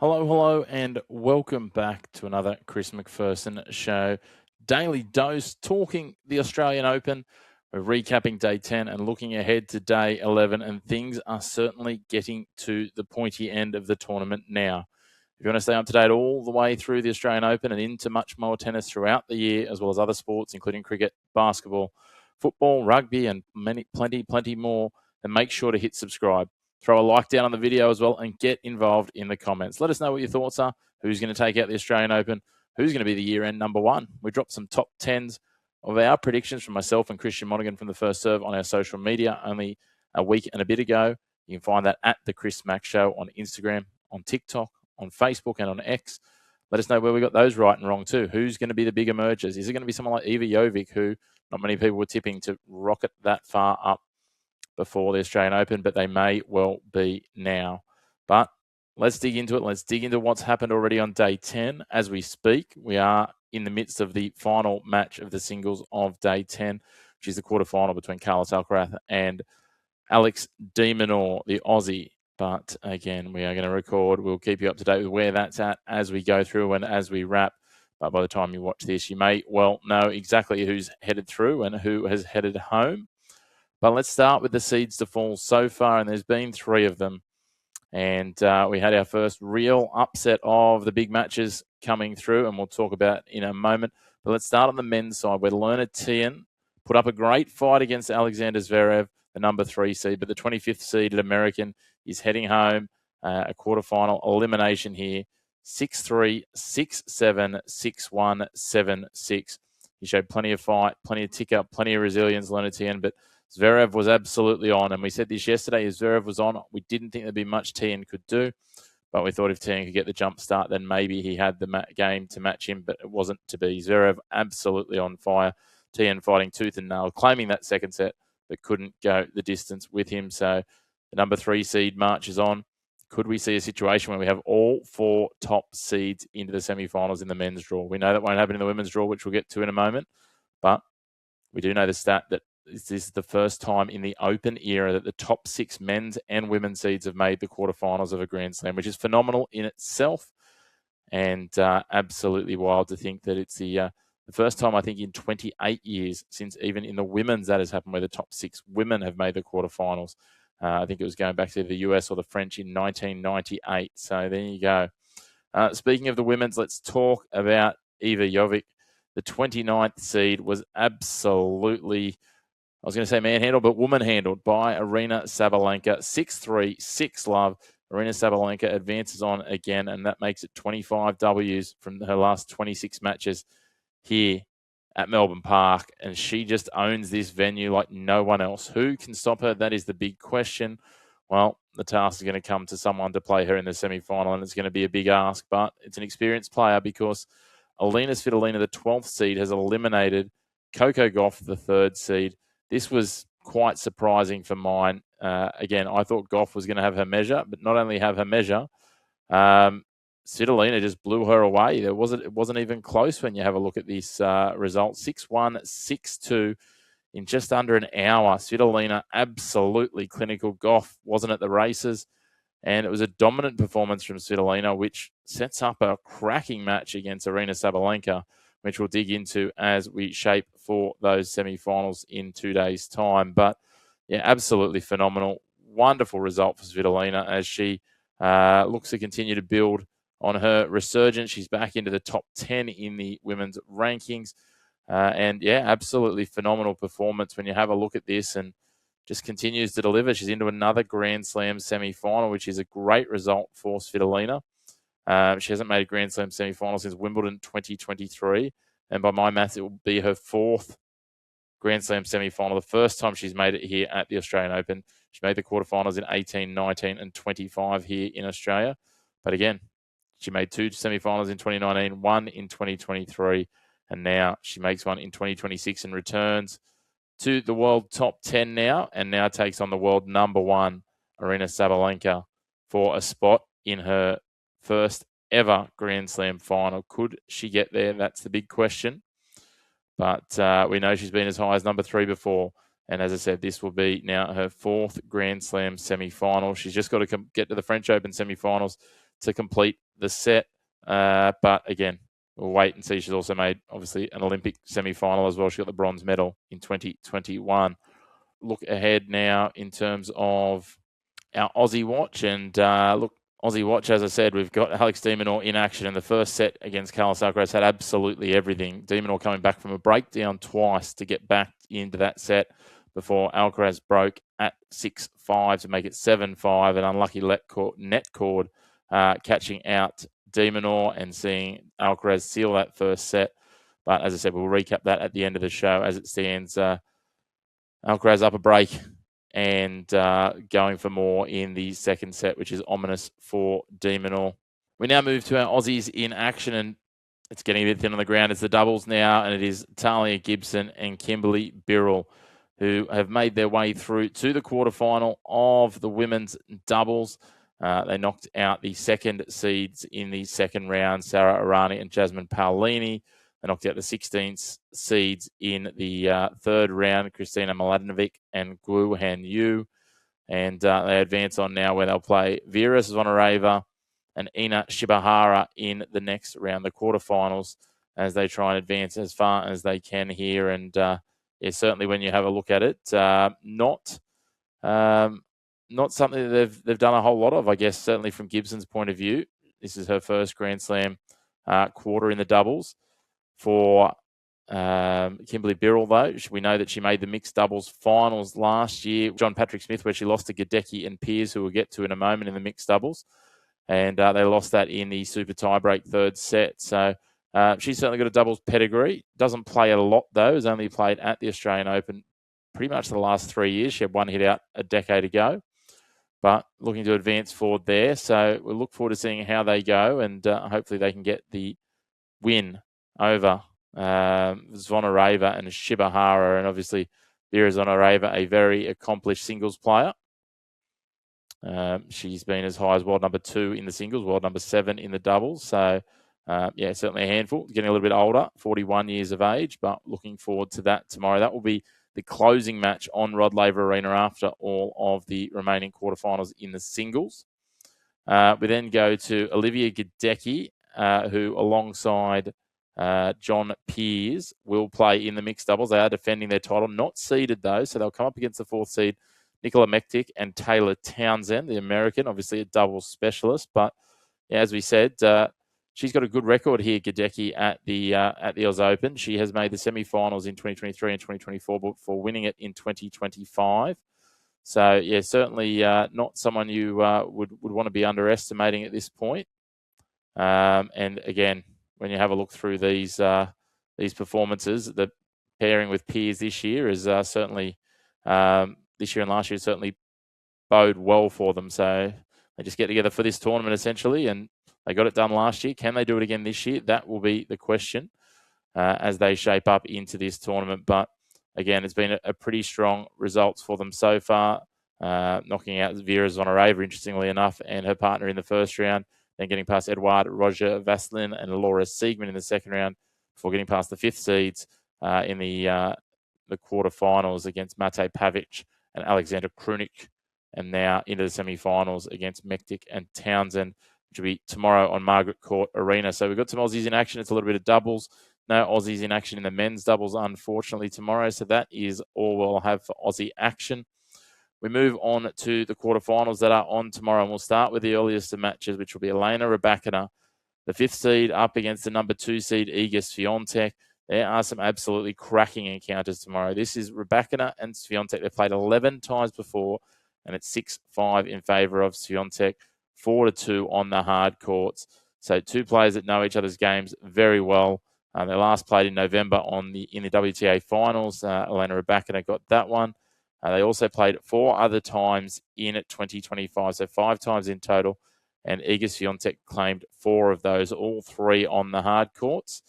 Hello, hello, and welcome back to another Chris McPherson show. Daily dose talking the Australian Open. We're recapping day 10 and looking ahead to day 11, and things are certainly getting to the pointy end of the tournament now. If you want to stay up to date all the way through the Australian Open and into much more tennis throughout the year, as well as other sports, including cricket, basketball, football, rugby, and plenty more, then make sure to hit subscribe. Throw a like down on the video as well and get involved in the comments. Let us know what your thoughts are. Who's going to take out the Australian Open? Who's going to be the year-end number one? We dropped some top 10s of our predictions from myself and Christian Monaghan from the First Serve on our social media only a week and a bit ago. You can find that at The Chris Mack Show on Instagram, on TikTok, on Facebook, and on X. Let us know where we got those right and wrong too. Who's going to be the big emergers? Is it going to be someone like Iva Jovic, who not many people were tipping to rocket that far up before the Australian Open, but they may well be now. But let's dig into it. Let's dig into what's happened already on day 10. As we speak, we are in the midst of the final match of the singles of day 10, which is the quarterfinal between Carlos Alcaraz and Alex de Minaur, the Aussie. But again, we are going to record. We'll keep you up to date with where that's at as we go through and as we wrap. But by the time you watch this, you may well know exactly who's headed through and who has headed home. But let's start with the seeds to fall so far, and there's been 3 of them. And we had our first real upset of the big matches coming through, and we'll talk about in a moment. But let's start on the men's side, where Lorenzo put up a great fight against Alexander Zverev, the number 3 seed, but the 25th seeded American is heading home, a quarterfinal elimination here, 6-3, 6-7, 6-1, 7-6. He showed plenty of fight, plenty of tick-up, plenty of resilience, Lorenzo, but Zverev was absolutely on, and we said this yesterday. If Zverev was on, we didn't think there'd be much Tien could do, but we thought if Tien could get the jump start, then maybe he had the game to match him, but it wasn't to be. Zverev absolutely on fire. Tien fighting tooth and nail, claiming that second set, but couldn't go the distance with him. So the number 3 seed marches on. Could we see a situation where we have all 4 top seeds into the semifinals in the men's draw? We know that won't happen in the women's draw, which we'll get to in a moment, but we do know the stat that this is the first time in the Open era that the top 6 men's and women's seeds have made the quarterfinals of a Grand Slam, which is phenomenal in itself, and absolutely wild to think that it's the first time, I think, in 28 years since even in the women's that has happened, where the top 6 women have made the quarterfinals. I think it was going back to the US or the French in 1998. So there you go. Speaking of the women's, let's talk about Iva Jovic. The 29th seed was absolutely, I was going to say manhandled, but woman-handled by Aryna Sabalenka. 6-3, 6-love. Aryna Sabalenka advances on again, and that makes it 25 Ws from her last 26 matches here at Melbourne Park. And she just owns this venue like no one else. Who can stop her? That is the big question. Well, the task is going to come to someone to play her in the semi-final, and it's going to be a big ask, but it's an experienced player because Elena Svitolina, the 12th seed, has eliminated Coco Gauff, the 3rd seed. This was quite surprising for mine. Again, I thought Gauff was going to have her measure, but not only have her measure, Svitolina just blew her away. It wasn't even close when you have a look at this result. 6-1, 6-2 in just under an hour. Svitolina absolutely clinical. Gauff wasn't at the races, and it was a dominant performance from Svitolina, which sets up a cracking match against Aryna Sabalenka, which we'll dig into as we shape for those semi-finals in 2 days' time. But, yeah, absolutely phenomenal. Wonderful result for Svitolina as she looks to continue to build on her resurgence. She's back into the top 10 in the women's rankings. And, yeah, absolutely phenomenal performance when you have a look at this, and just continues to deliver. She's into another Grand Slam semi-final, which is a great result for Svitolina. She hasn't made a Grand Slam semi-final since Wimbledon 2023. And by my maths, it will be her 4th Grand Slam semi-final. The first time she's made it here at the Australian Open. She made the quarterfinals in 18, 19, and 25 here in Australia. But again, she made 2 semi-finals in 2019, 1 in 2023, and now she makes one in 2026 and returns to the world top 10 now, and now takes on the world number 1, Aryna Sabalenka, for a spot in her first ever Grand Slam final. Could she get there? That's the big question. But we know she's been as high as number 3 before. And as I said, this will be now her 4th Grand Slam semi-final. She's just got to get to the French Open semi-finals to complete the set. But again, we'll wait and see. She's also made, obviously, an Olympic semi-final as well. She got the bronze medal in 2021. Look ahead now in terms of our Aussie watch. And look, Aussie watch, as I said, we've got Alex de Minaur in action in the first set against Carlos Alcaraz. Had absolutely everything. De Minaur coming back from a breakdown twice to get back into that set before Alcaraz broke at 6-5 to make it 7-5. An unlucky net cord catching out de Minaur and seeing Alcaraz seal that first set. But as I said, we'll recap that at the end of the show. As it stands, Alcaraz up a break and going for more in the second set, which is ominous for de Minaur. We now move to our Aussies in action, and it's getting a bit thin on the ground. It's the doubles now, and it is Talia Gibson and Kimberly Birrell who have made their way through to the quarterfinal of the women's doubles. They knocked out the second seeds in the second round, Sara Errani and Jasmine Paolini. They knocked out the 16th seeds in the third round, Kristina Mladenovic and Guo Han Yu. And they advance on now where they'll play Vera Zvonareva and Ina Shibahara in the next round, the quarterfinals, as they try and advance as far as they can here. And certainly when you have a look at it, not something that they've done a whole lot of, I guess, certainly from Gibson's point of view. This is her first Grand Slam quarter in the doubles. For Kimberly Birrell, though, we know that she made the mixed doubles finals last year, John Patrick Smith, where she lost to Gadecki and Peers, who we'll get to in a moment in the mixed doubles. And they lost that in the super tiebreak third set. So she's certainly got a doubles pedigree. Doesn't play a lot, though. Has only played at the Australian Open pretty much the last 3 years. She had one hit out a decade ago. But looking to advance forward there. So we'll look forward to seeing how they go. And hopefully they can get the win over Zvonareva and Shibahara, and obviously Vera Zvonareva, a very accomplished singles player. She's been as high as world number 2 in the singles, world number 7 in the doubles. So, certainly a handful. Getting a little bit older, 41 years of age, but looking forward to that tomorrow. That will be the closing match on Rod Laver Arena after all of the remaining quarterfinals in the singles. We then go to Olivia Gadecki, who alongside John Peers will play in the mixed doubles. They are defending their title, not seeded though, so they'll come up against the 4th seed, Nicola Mektic and Taylor Townsend, the American, obviously a doubles specialist. But as we said, she's got a good record here, Gadecki, at the Oz Open. She has made the semi-finals in 2023 and 2024 before winning it in 2025. So certainly not someone you would want to be underestimating at this point. And again, when you have a look through these performances, the pairing with Peers this year is certainly this year and last year certainly bode well for them. So they just get together for this tournament essentially, and they got it done last year. Can they do it again this year? That will be the question as they shape up into this tournament. But again, it's been a pretty strong results for them so far, knocking out Vera Zvonareva, interestingly enough, and her partner in the first round. Then getting past Edouard Roger Vaslin and Laura Siegman in the second round before getting past the 5th seeds in the quarterfinals against Mate Pavic and Alexander Krunik, and now into the semi-finals against Mektic and Townsend, which will be tomorrow on Margaret Court Arena. So we've got some Aussies in action. It's a little bit of doubles. No Aussies in action in the men's doubles, unfortunately, tomorrow. So that is all we'll have for Aussie action. We move on to the quarterfinals that are on tomorrow, and we'll start with the earliest of matches, which will be Elena Rybakina, the 5th seed, up against the number 2 seed, Iga Swiatek. There are some absolutely cracking encounters tomorrow. This is Rybakina and Swiatek. They've played 11 times before, and it's 6-5 in favour of Swiatek, 4-2 on the hard courts. So 2 players that know each other's games very well. They last played in November in the WTA finals. Elena Rybakina got that one. They also played 4 other times in 2025, so 5 times in total. And Iga Swiatek claimed 4 of those, all 3 on the hard courts.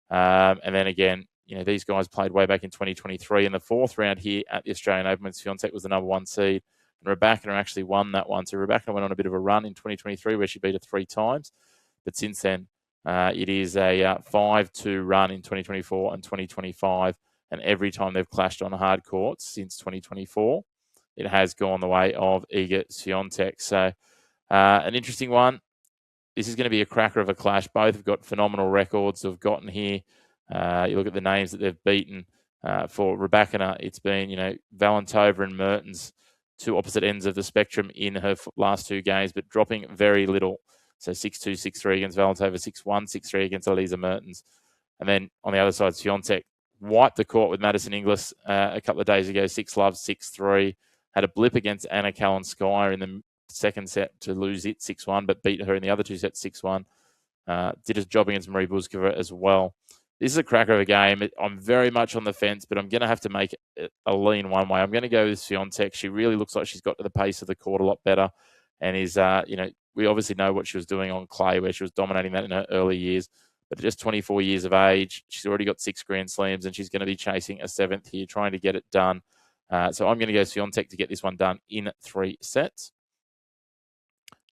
And then again, these guys played way back in 2023 in the 4th round here at the Australian Open when Swiatek was the number 1 seed. And Rybakina actually won that one. So Rybakina went on a bit of a run in 2023 where she beat her 3 times. But since then, it is a 5-2 run in 2024 and 2025. And every time they've clashed on hard courts since 2024, it has gone the way of Iga Swiatek. So an interesting one. this is going to be a cracker of a clash. Both have got phenomenal records they've gotten here. You look at the names that they've beaten. For Rybakina, it's been, Valentova and Mertens, two opposite ends of the spectrum in her last two games, but dropping very little. So 6-2, 6-3 against Valentova, 6-1, 6-3 against Elisa Mertens. And then on the other side, Swiatek wiped the court with Madison Inglis a couple of days ago, 6-love, 6-3. Had a blip against Anna Kalinskaya in the second set to lose it 6-1, but beat her in the other two sets 6-1. Did a job against Marie Buzkova as well. This is a cracker of a game. I'm very much on the fence, but I'm going to have to make a lean one way. I'm going to go with Swiatek. She really looks like she's got to the pace of the court a lot better, and is, we obviously know what she was doing on clay, where she was dominating that in her early years. But at just 24 years of age, she's already got 6 Grand Slams, and she's going to be chasing a 7th here, trying to get it done. So I'm going to go Swiatek to get this one done in 3 sets.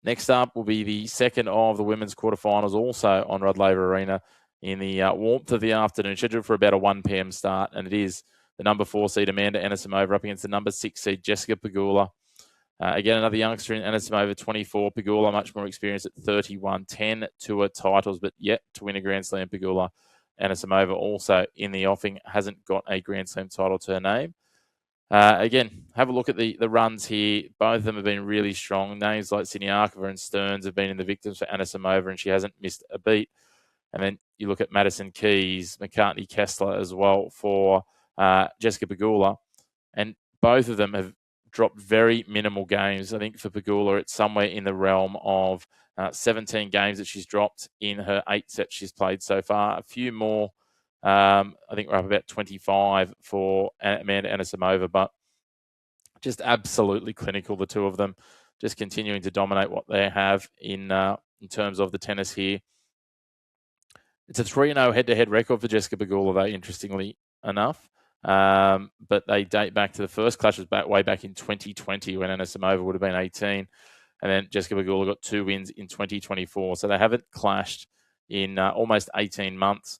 Next up will be the second of the women's quarterfinals, also on Rod Laver Arena, in the warmth of the afternoon, scheduled for about a 1 p.m. start. And it is the number 4 seed, Amanda Anisimova, up against the number 6 seed, Jessica Pegula. Again, another youngster in Anisimova, 24. Pegula, much more experienced at 31. 10 tour titles, but yet to win a Grand Slam. Pegula. Anisimova also in the offing, hasn't got a Grand Slam title to her name. Again, have a look at the runs here. Both of them have been really strong. Names like Siniakova and Stearns have been in the victims for Anisimova, and she hasn't missed a beat. And then you look at Madison Keys, McCartney Kessler as well for Jessica Pegula. And both of them have dropped very minimal games. I think for Pegula, it's somewhere in the realm of 17 games that she's dropped in her 8 sets she's played so far. A few more. I think we're up about 25 for Amanda Anisimova, but just absolutely clinical, the two of them. Just continuing to dominate what they have in terms of the tennis here. It's a 3-0 head-to-head record for Jessica Pegula, though, interestingly enough. But they date back to the first clash was way back in 2020 when Anisimova would have been 18. And then Jessica Pegula got 2 wins in 2024. So they haven't clashed in almost 18 months.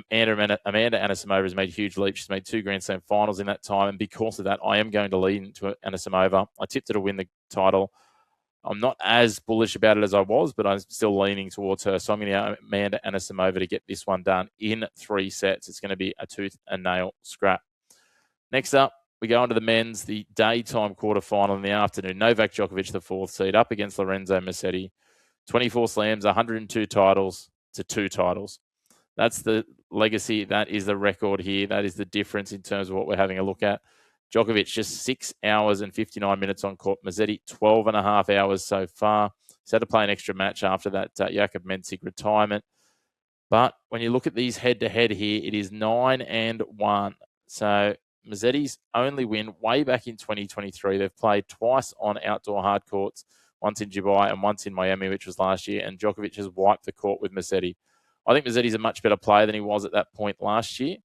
Amanda Anisimova has made huge leaps. She's made 2 Grand Slam finals in that time. And because of that, I am going to lean into Anisimova. I tipped her to win the title. I'm not as bullish about it as I was, but I'm still leaning towards her. So I'm going to go Amanda Anisimova to get this one done in 3 sets. It's going to be a tooth and nail scrap. Next up, we go on to the men's, the daytime quarterfinal in the afternoon. Novak Djokovic, the 4th seed, up against Lorenzo Musetti. 24 slams, 102 titles to 2 titles. That's the legacy. That is the record here. That is the difference in terms of what we're having a look at. Djokovic, just 6 hours and 59 minutes on court. Musetti, 12 and a half hours so far. He's had to play an extra match after that Jakub Mensik retirement. But when you look at these head-to-head here, it is 9-1. So Musetti's only win way back in 2023. They've played twice on outdoor hard courts, once in Dubai and once in Miami, which was last year. And Djokovic has wiped the court with Musetti. I think Musetti's a much better player than he was at that point last year.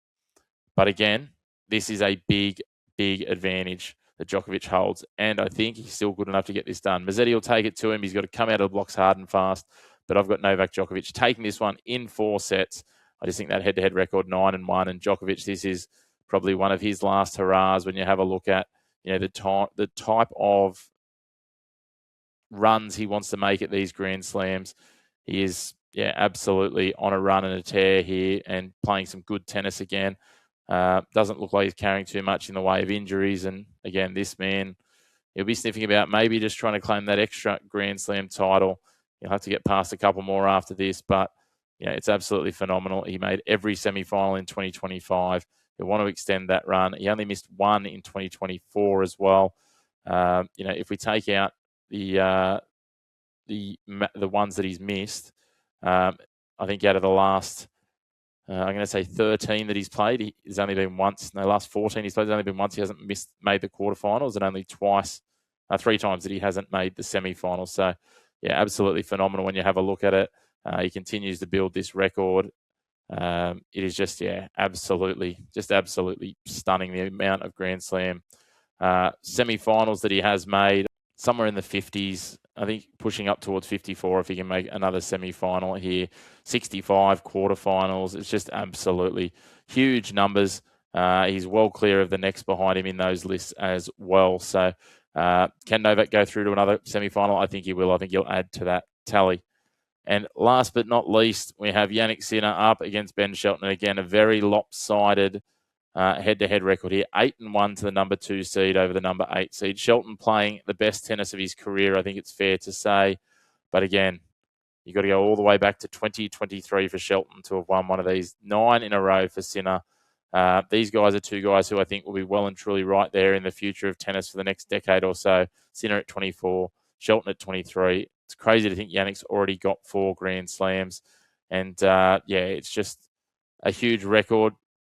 But again, this is a big advantage that Djokovic holds. And I think he's still good enough to get this done. Musetti will take it to him. He's got to come out of the blocks hard and fast. But I've got Novak Djokovic taking this one in 4 sets. I just think that head-to-head record, 9-1. And Djokovic, this is probably one of his last hurrahs when you have a look at the type of runs he wants to make at these Grand Slams. He is, absolutely on a run and a tear here and playing some good tennis again. Doesn't look like he's carrying too much in the way of injuries. And again, this man, he'll be sniffing about maybe just trying to claim that extra Grand Slam title. He'll have to get past a couple more after this, but it's absolutely phenomenal. He made every semi-final in 2025. He'll want to extend that run. He only missed 1 in 2024 as well. If we take out the ones that he's missed, I think out of the last, I'm going to say 13 that he's played, he's only been once. In the last 14 he's played, there's only been once he hasn't made the quarterfinals, and only 3 times that he hasn't made the semi-finals. So, absolutely phenomenal when you have a look at it. He continues to build this record. It is just, absolutely stunning, the amount of Grand Slam semi-finals that he has made, somewhere in the 50s. I think pushing up towards 54 if he can make another semi-final here. 65 quarterfinals. It's just absolutely huge numbers. He's well clear of the next behind him in those lists as well. So can Novak go through to another semi-final? I think he will. I think he'll add to that tally. And last but not least, we have Jannik Sinner up against Ben Shelton. Again, a very lopsided head-to-head record here. 8-1 to the number 2 seed over the number 8 seed. Shelton playing the best tennis of his career, I think it's fair to say. But again, you've got to go all the way back to 2023 for Shelton to have won one of these. 9 in a row for Sinner. These guys are two guys who I think will be well and truly right there in the future of tennis for the next decade or so. Sinner at 24, Shelton at 23. It's crazy to think Jannik's already got 4 Grand Slams. And, it's just a huge record.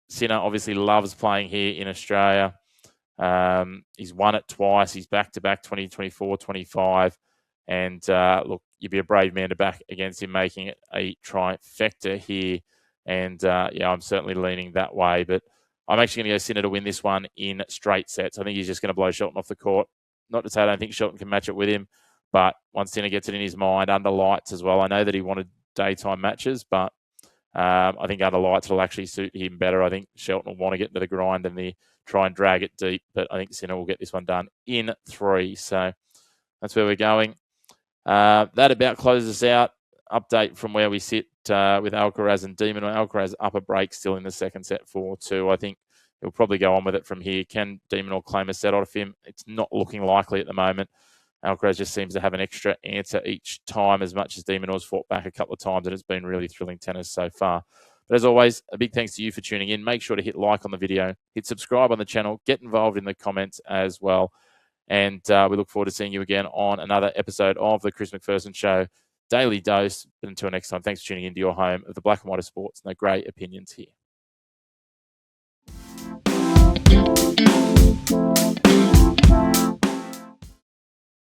Sinner obviously loves playing here in Australia. He's won it twice. He's back-to-back 2024, 25. And, look, you'd be a brave man to back against him making it a trifecta here. And, I'm certainly leaning that way. But I'm actually going to go Sinner to win this one in straight sets. I think he's just going to blow Shelton off the court. Not to say I don't think Shelton can match it with him, but once Sinner gets it in his mind, under lights as well. I know that he wanted daytime matches, but I think under lights will actually suit him better. I think Shelton will want to get into the grind and try and drag it deep, but I think Sinner will get this one done in 3. So that's where we're going. That about closes us out. Update from where we sit with Alcaraz and De Minaur. Alcaraz up a break still in the second set 4-2. I think he'll probably go on with it from here. Can De Minaur claim a set out of him? It's not looking likely at the moment. Alcaraz just seems to have an extra answer each time, as much as De Minaur's fought back a couple of times, and it's been really thrilling tennis so far. But as always, a big thanks to you for tuning in. Make sure to hit like on the video, hit subscribe on the channel, get involved in the comments as well. And we look forward to seeing you again on another episode of the Chris McPherson Show, Daily Dose. But until next time, thanks for tuning into your home of the black and white of sports and the great opinions here.